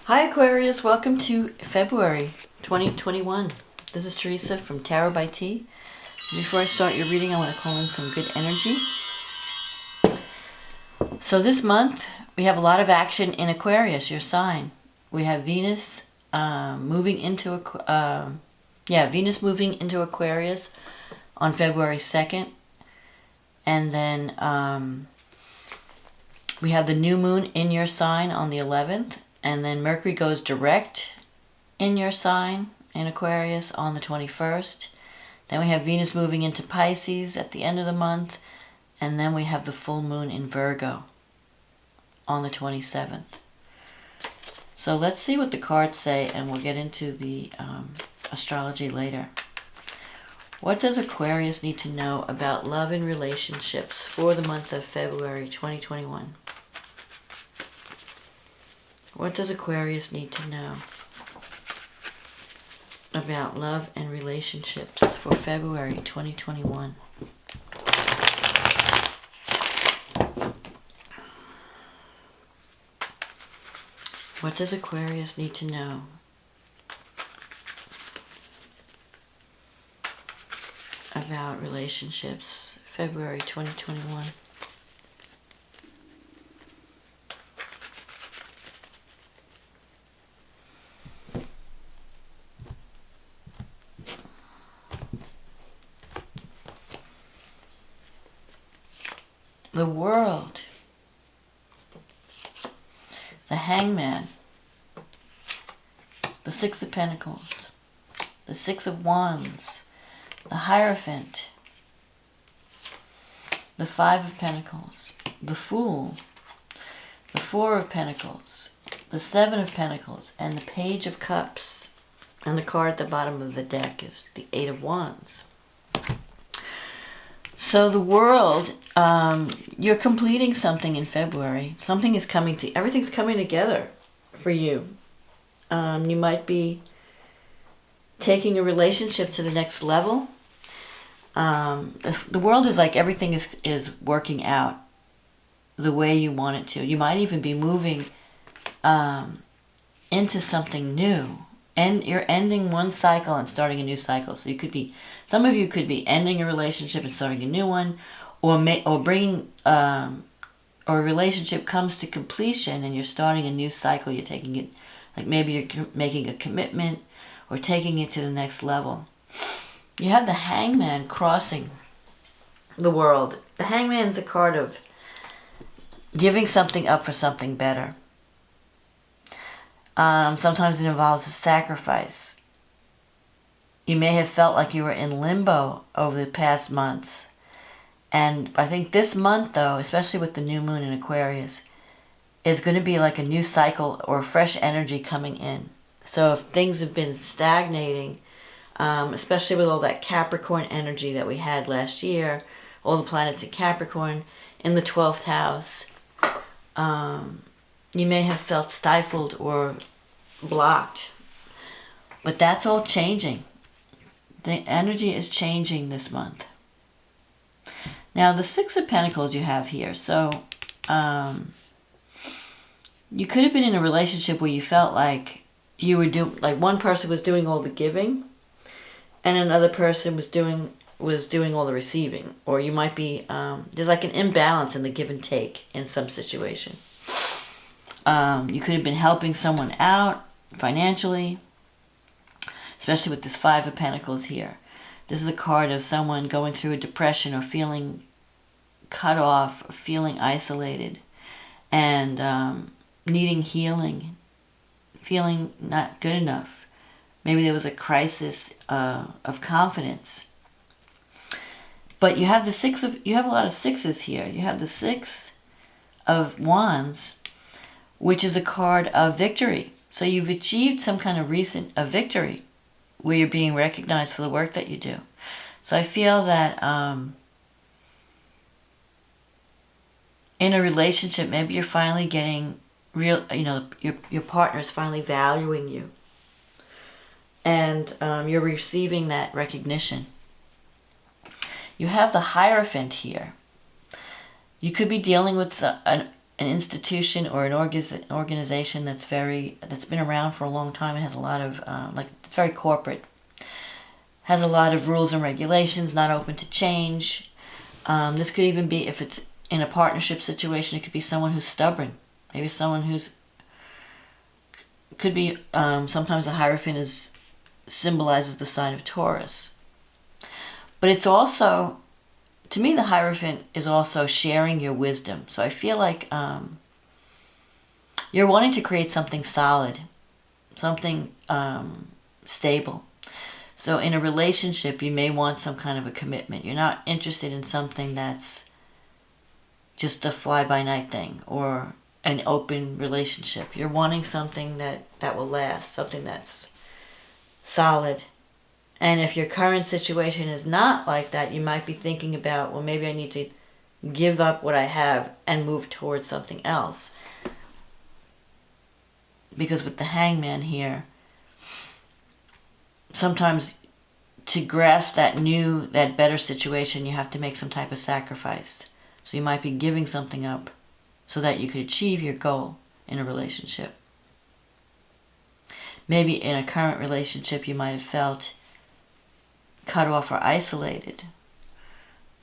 Hi Aquarius, welcome to February 2021. This is Teresa from Tarot by T. Before I start your reading, I want to call in some good energy. So this month, we have a lot of action in Aquarius, your sign. We have Venus moving into Aquarius on February 2nd. And then we have the new moon in your sign on the 11th. And then Mercury goes direct in your sign in Aquarius on the 21st. Then we have Venus moving into Pisces at the end of the month. And then we have the full moon in Virgo on the 27th. So let's see what the cards say, and we'll get into the astrology later. What does Aquarius need to know about love and relationships for the month of February 2021? What does Aquarius need to know about love and relationships for February 2021? What does Aquarius need to know about relationships February 2021? The World, the Hangman, the Six of Pentacles, the Six of Wands, the Hierophant, the Five of Pentacles, the Fool, the Four of Pentacles, the Seven of Pentacles, and the Page of Cups. And the card at the bottom of the deck is the Eight of Wands. So the World, you're completing something in February. Something is everything's coming together for you. You might be taking a relationship to the next level. The world is like everything is working out the way you want it to. You might even be moving into something new. And you're ending one cycle and starting a new cycle. So some of you could be ending a relationship and starting a new one, or bringing, or a relationship comes to completion and you're starting a new cycle. You're taking it, like maybe you're making a commitment or taking it to the next level. You have the Hangman crossing the world. The Hangman's a card of giving something up for something better. Sometimes it involves a sacrifice. You may have felt like you were in limbo over the past months. And I think this month, though, especially with the new moon in Aquarius, is going to be like a new cycle or fresh energy coming in. So if things have been stagnating, especially with all that Capricorn energy that we had last year, all the planets in Capricorn in the 12th house, you may have felt stifled or blocked. But that's all changing. The energy is changing this month. Now, the Six of Pentacles you have here. So, you could have been in a relationship where you felt like you were one person was doing all the giving and another person was doing all the receiving. Or you might be, there's like an imbalance in the give and take in some situation. You could have been helping someone out financially, especially with this Five of Pentacles here. This is a card of someone going through a depression or feeling cut off or feeling isolated and needing healing, feeling not good enough. Maybe there was a crisis of confidence. But you have you have a lot of sixes here. You have the Six of Wands, which is a card of victory. So you've achieved some kind of recent victory where you're being recognized for the work that you do. So I feel that in a relationship, maybe you're finally getting your partner's finally valuing you. And you're receiving that recognition. You have the Hierophant here. You could be dealing with an institution or an organization that's been around for a long time and has a lot of it's very corporate, has a lot of rules and regulations, not open to change. This could even be, if it's in a partnership situation, it could be someone who's stubborn. Maybe someone who's, could be, sometimes the Hierophant symbolizes the sign of Taurus. But it's also, to me, the Hierophant is also sharing your wisdom. So I feel like you're wanting to create something solid, something stable. So in a relationship, you may want some kind of a commitment. You're not interested in something that's just a fly-by-night thing or an open relationship. You're wanting something that will last, something that's solid. And if your current situation is not like that, you might be thinking about, well, maybe I need to give up what I have and move towards something else. Because with the Hangman here, sometimes to grasp that better situation, you have to make some type of sacrifice. So you might be giving something up so that you could achieve your goal in a relationship. Maybe in a current relationship, you might have felt cut off or isolated.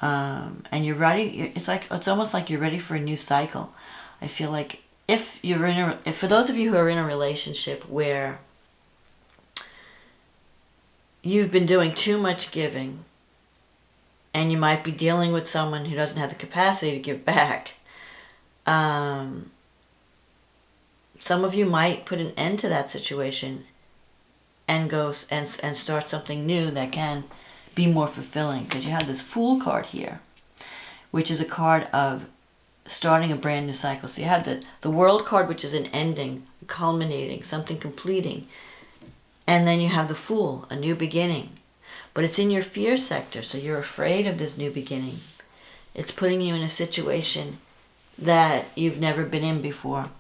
And you're ready. It's almost like you're ready for a new cycle. I feel like if for those of you who are in a relationship where you've been doing too much giving, and you might be dealing with someone who doesn't have the capacity to give back, some of you might put an end to that situation and go and start something new that can be more fulfilling. Because you have this Fool card here, which is a card of starting a brand new cycle. So you have the World card, which is an ending, culminating, something completing. And then you have the Fool, a new beginning. But it's in your fear sector, so you're afraid of this new beginning. It's putting you in a situation that you've never been in before.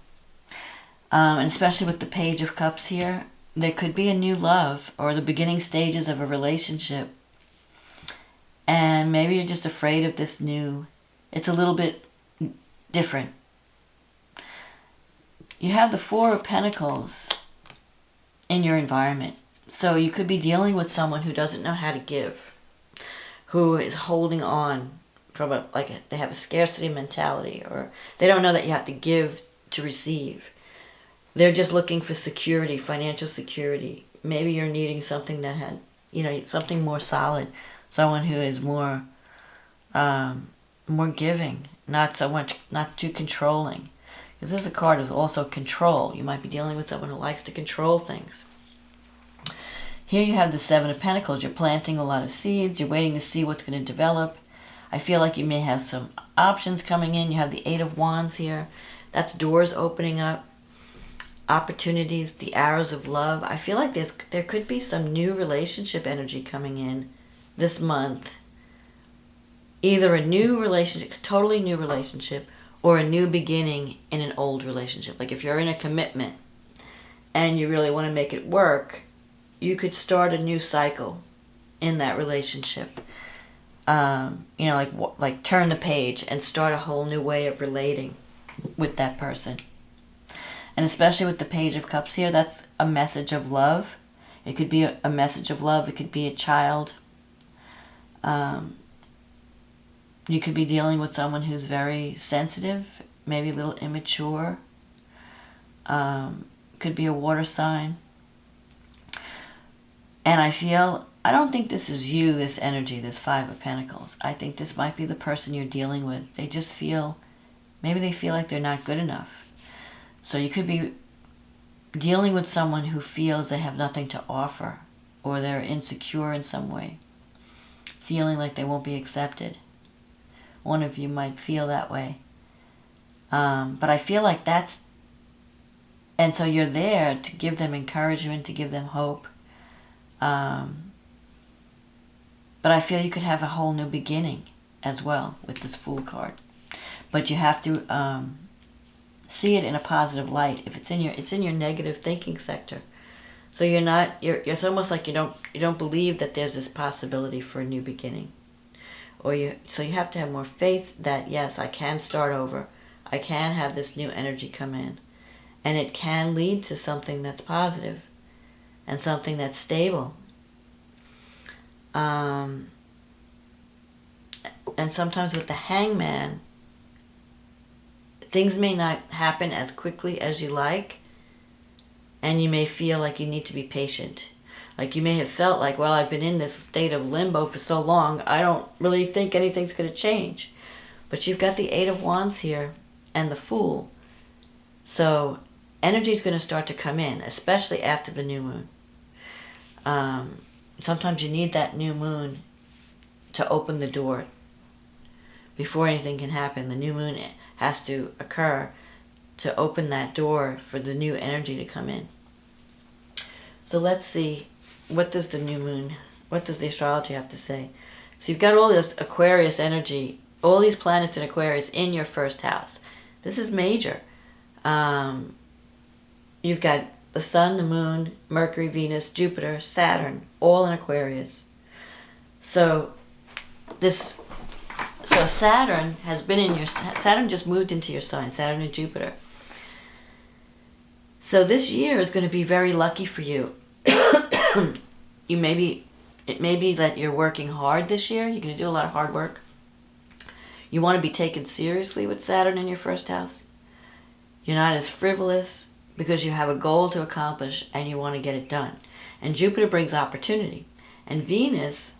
And especially with the Page of Cups here, there could be a new love or the beginning stages of a relationship. And maybe you're just afraid of this new, it's a little bit different. You have the Four of Pentacles in your environment. So you could be dealing with someone who doesn't know how to give, who is holding on from they have a scarcity mentality, or they don't know that you have to give to receive. They're just looking for security, financial security. Maybe you're needing something that had, something more solid, someone who is more giving, not too controlling. Because this is a card of also control. You might be dealing with someone who likes to control things. Here you have the Seven of Pentacles. You're planting a lot of seeds. You're waiting to see what's going to develop. I feel like you may have some options coming in. You have the Eight of Wands here. That's doors opening up, opportunities, the arrows of love. I feel like there could be some new relationship energy coming in this month. Either a new relationship, totally new relationship, or a new beginning in an old relationship. Like if you're in a commitment and you really want to make it work, you could start a new cycle in that relationship. Like turn the page and start a whole new way of relating with that person. And especially with the Page of Cups here, that's a message of love. It could be a message of love. It could be a child. You could be dealing with someone who's very sensitive, maybe a little immature. Could be a water sign. And I don't think this is you, this energy, this Five of Pentacles. I think this might be the person you're dealing with. They just maybe they feel like they're not good enough. So you could be dealing with someone who feels they have nothing to offer, or they're insecure in some way, feeling like they won't be accepted. One of you might feel that way. But I feel like and so you're there to give them encouragement, to give them hope. But I feel you could have a whole new beginning as well with this Fool card. But you have to see it in a positive light. If it's in your negative thinking sector. So it's almost like you don't believe that there's this possibility for a new beginning. So you have to have more faith that, yes, I can start over. I can have this new energy come in. And it can lead to something that's positive and something that's stable. And sometimes with the Hangman, things may not happen as quickly as you like, and you may feel like you need to be patient. Like you may have felt like, well, I've been in this state of limbo for so long, I don't really think anything's going to change. But you've got the Eight of Wands here and the Fool. So energy is going to start to come in, especially after the new moon. Sometimes you need that new moon to open the door. Before anything can happen, the new moon has to occur to open that door for the new energy to come in. So let's see, what does the new moon, what does the astrology have to say? So you've got all this Aquarius energy, all these planets in Aquarius in your first house. This is major. You've got the Sun, the Moon, Mercury, Venus, Jupiter, Saturn, all in Aquarius. So Saturn has been in your, Saturn just moved into your sign, Saturn and Jupiter. So this year is going to be very lucky for you. It may be that you're working hard this year. You're going to do a lot of hard work. You want to be taken seriously with Saturn in your first house. You're not as frivolous because you have a goal to accomplish and you want to get it done. And Jupiter brings opportunity. And Venus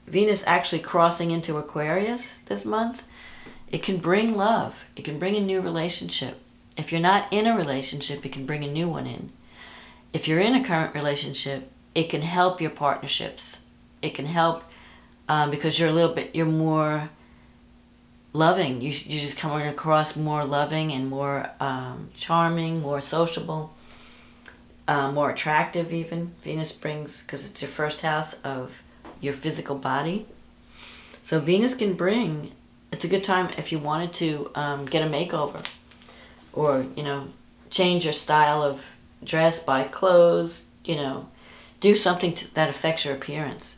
actually crossing into Aquarius this month, it can bring love. It can bring a new relationship. If you're not in a relationship, it can bring a new one in. If you're in a current relationship, it can help your partnerships. It can help because you're more loving. You just come across more loving and more charming, more sociable, more attractive even. Venus brings, because it's your first house of your physical body. So Venus can bring, it's a good time if you wanted to get a makeover or, change your style of dress, buy clothes, do something that affects your appearance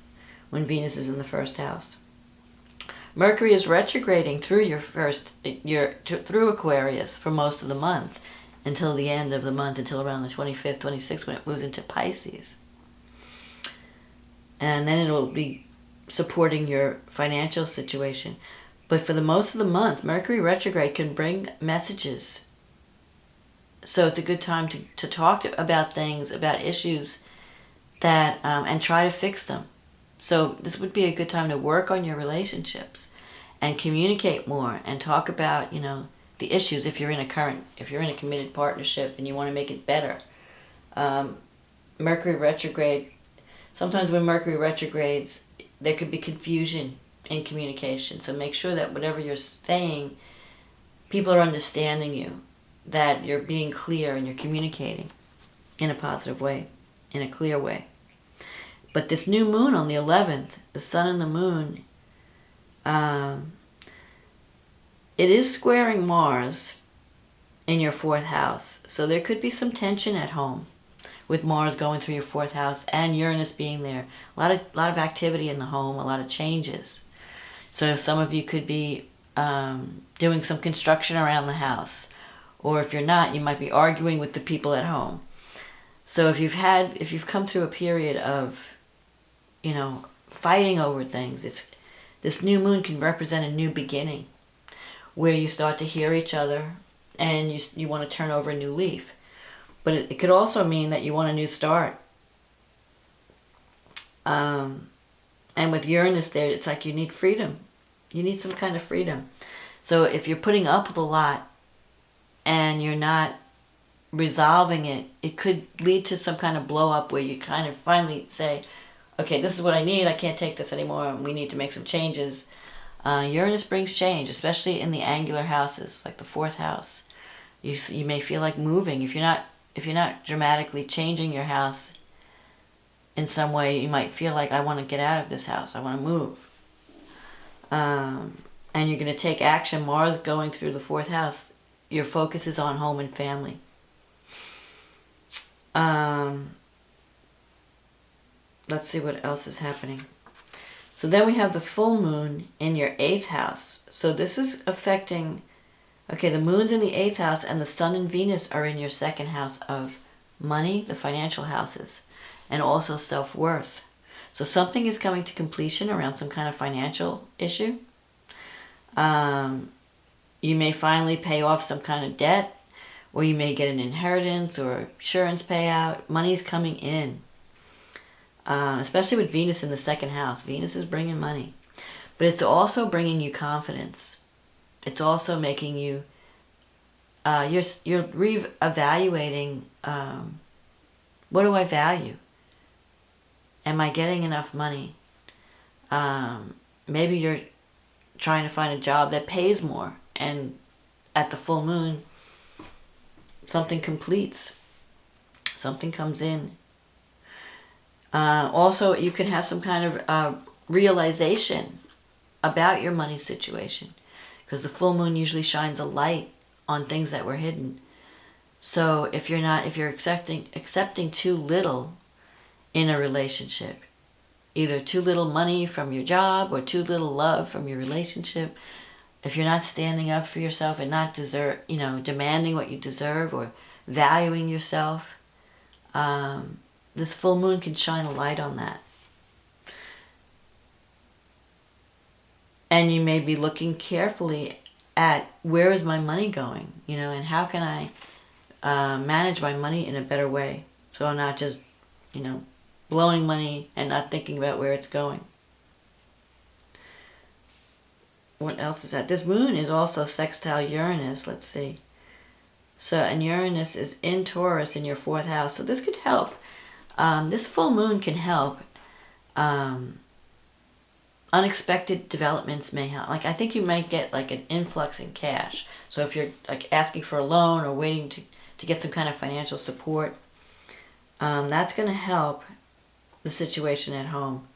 when Venus is in the first house. Mercury is retrograding through through Aquarius for most of the month until the end of the month, until around the 25th, 26th, when it moves into Pisces. And then it'll be supporting your financial situation. But for the most of the month, Mercury retrograde can bring messages. So it's a good time to talk about things, about issues that, and try to fix them. So this would be a good time to work on your relationships and communicate more and talk about, the issues if you're in a committed partnership and you want to make it better. Mercury retrograde, sometimes when Mercury retrogrades, there could be confusion in communication. So make sure that whatever you're saying, people are understanding you, that you're being clear and you're communicating in a positive way, in a clear way. But this new moon on the 11th, the sun and the moon, it is squaring Mars in your fourth house. So there could be some tension at home with Mars going through your fourth house and Uranus being there. A lot of activity in the home, a lot of changes. So some of you could be doing some construction around the house. Or if you're not, you might be arguing with the people at home. So if you've come through a period of, fighting over things, this new moon can represent a new beginning where you start to hear each other and you want to turn over a new leaf. But it could also mean that you want a new start. And with Uranus there, it's like you need freedom. You need some kind of freedom. So if you're putting up with a lot and you're not resolving it, it could lead to some kind of blow up where you kind of finally say, okay, this is what I need, I can't take this anymore, and we need to make some changes. Uranus brings change, especially in the angular houses, like the fourth house. You may feel like moving. If you're not dramatically changing your house in some way, you might feel like, I want to get out of this house, I want to move. And you're going to take action. Mars going through the fourth house, your focus is on home and family. Let's see what else is happening. So then we have the full moon in your 8th house. So this is affecting Okay, the moon's in the 8th house and the sun and Venus are in your 2nd house of money, the financial houses, and also self-worth. So something is coming to completion around some kind of financial issue. You may finally pay off some kind of debt, or you may get an inheritance or insurance payout. Money's coming in, especially with Venus in the 2nd house. Venus is bringing money, but it's also bringing you confidence. It's also making you, you're re-evaluating, what do I value? Am I getting enough money? Maybe you're trying to find a job that pays more, and at the full moon, something completes. Something comes in. Also, you can have some kind of realization about your money situation, because the full moon usually shines a light on things that were hidden. So if you're accepting too little in a relationship, either too little money from your job or too little love from your relationship, if you're not standing up for yourself and not demanding what you deserve or valuing yourself, this full moon can shine a light on that. And you may be looking carefully at, where is my money going, and how can I manage my money in a better way, so I'm not just, blowing money and not thinking about where it's going. What else is that? This moon is also sextile Uranus. Let's see. So, and Uranus is in Taurus in your 4th house. So this could help. This full moon can help. Unexpected developments may help. Like, I think you might get like an influx in cash. So if you're like asking for a loan or waiting to get some kind of financial support, that's going to help the situation at home.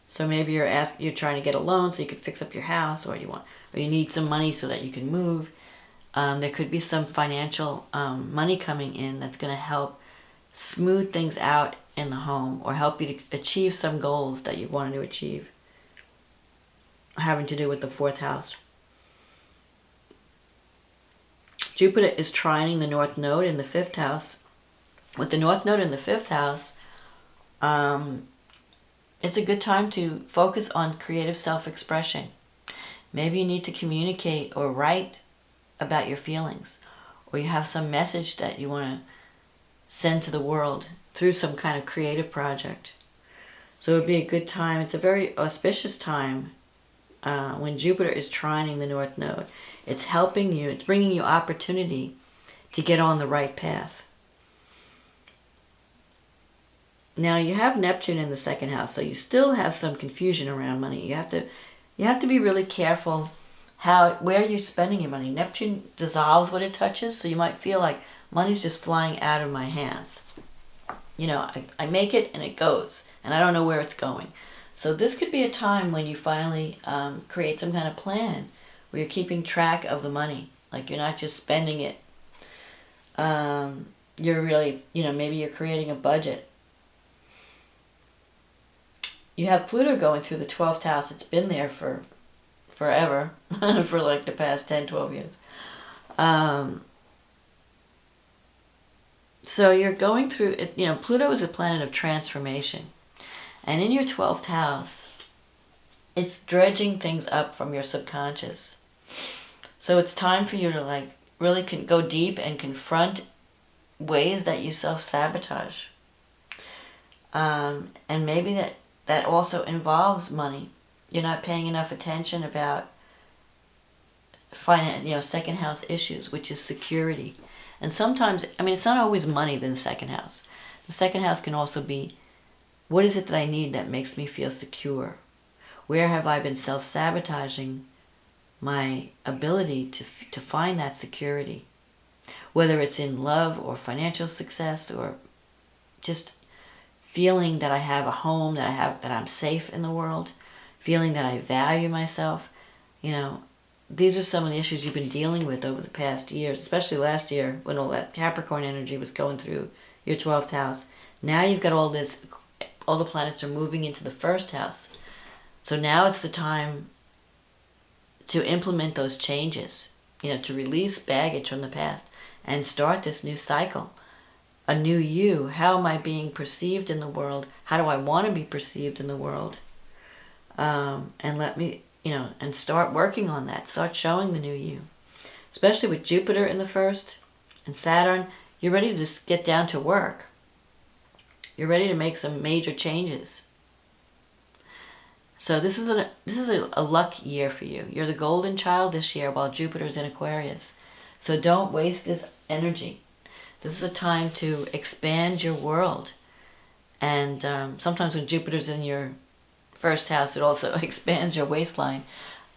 So maybe you're trying to get a loan so you can fix up your house, or you need some money so that you can move. There could be some financial money coming in that's going to help smooth things out in the home, or help you to achieve some goals that you wanted to achieve, having to do with the 4th house. Jupiter is trining the North Node in the 5th house. With the North Node in the 5th house, it's a good time to focus on creative self-expression. Maybe you need to communicate or write about your feelings, or you have some message that you want to send to the world through some kind of creative project. So it would be a good time. It's a very auspicious time when Jupiter is trining the North Node. It's helping you. It's bringing you opportunity to get on the right path. Now you have Neptune in the 2nd house, so you still have some confusion around money. You have to be really careful where you're spending your money. Neptune dissolves what it touches, so you might feel like money's just flying out of my hands. I make it and it goes, and I don't know where it's going. So this could be a time when you finally create some kind of plan where you're keeping track of the money. Like, you're not just spending it. You're really, maybe you're creating a budget. You have Pluto going through the 12th house. It's been there for forever, for like the past 10, 12 years. So you're going through it. Pluto is a planet of transformation. And in your 12th house, it's dredging things up from your subconscious. So it's time for you to really go deep and confront ways that you self-sabotage. And maybe that also involves money. You're not paying enough attention about second house issues, which is security. And sometimes, it's not always money in the 2nd house. The 2nd house can also be, what is it that I need that makes me feel secure? Where have I been self-sabotaging my ability to find that security? Whether it's in love or financial success, or just feeling that I have a home, that I'm safe in the world, feeling that I value myself. These are some of the issues you've been dealing with over the past years, especially last year when all that Capricorn energy was going through your 12th house. Now you've got all the planets are moving into the 1st house. So now it's the time to implement those changes, to release baggage from the past and start this new cycle, a new you. How am I being perceived in the world? How do I want to be perceived in the world? And let me, and start working on that. Start showing the new you. Especially with Jupiter in the first and Saturn, you're ready to just get down to work. You're ready to make some major changes. So this is a luck year for you. You're the golden child this year while Jupiter's in Aquarius. So don't waste this energy. This is a time to expand your world. And sometimes when Jupiter's in your first house, it also expands your waistline.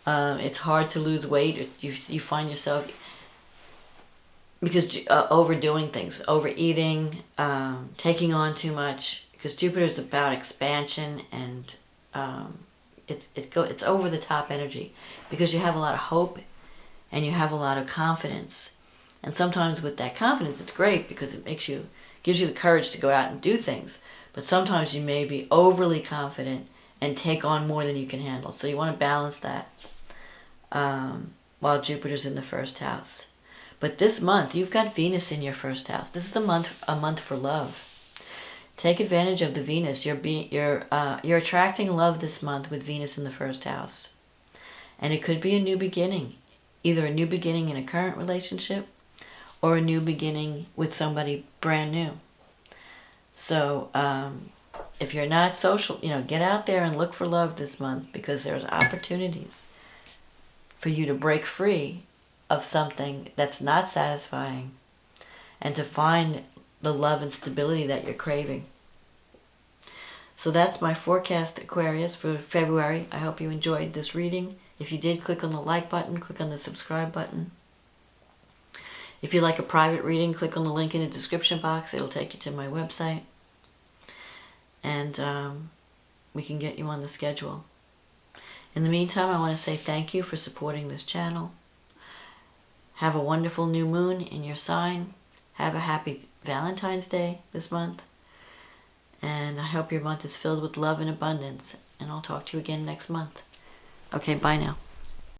It's hard to lose weight. You find yourself, because overdoing things, overeating, taking on too much. Because Jupiter's about expansion, and it's over the top energy. Because you have a lot of hope, and you have a lot of confidence. And sometimes with that confidence, it's great because it gives you the courage to go out and do things. But sometimes you may be overly confident and take on more than you can handle. So you want to balance that while Jupiter's in the first house. But this month, you've got Venus in your first house. This is a month for love. Take advantage of the Venus. You're attracting love this month with Venus in the first house. And it could be a new beginning. Either a new beginning in a current relationship or a new beginning with somebody brand new. So if you're not social, get out there and look for love this month, because there's opportunities for you to break free of something that's not satisfying and to find the love and stability that you're craving. So that's my forecast, Aquarius, for February. I hope you enjoyed this reading. If you did, click on the like button, click on the subscribe button. If you like a private reading, click on the link in the description box. It'll take you to my website. And we can get you on the schedule. In the meantime, I want to say thank you for supporting this channel. Have a wonderful new moon in your sign. Have a happy Valentine's Day this month. And I hope your month is filled with love and abundance. And I'll talk to you again next month. Okay, bye now.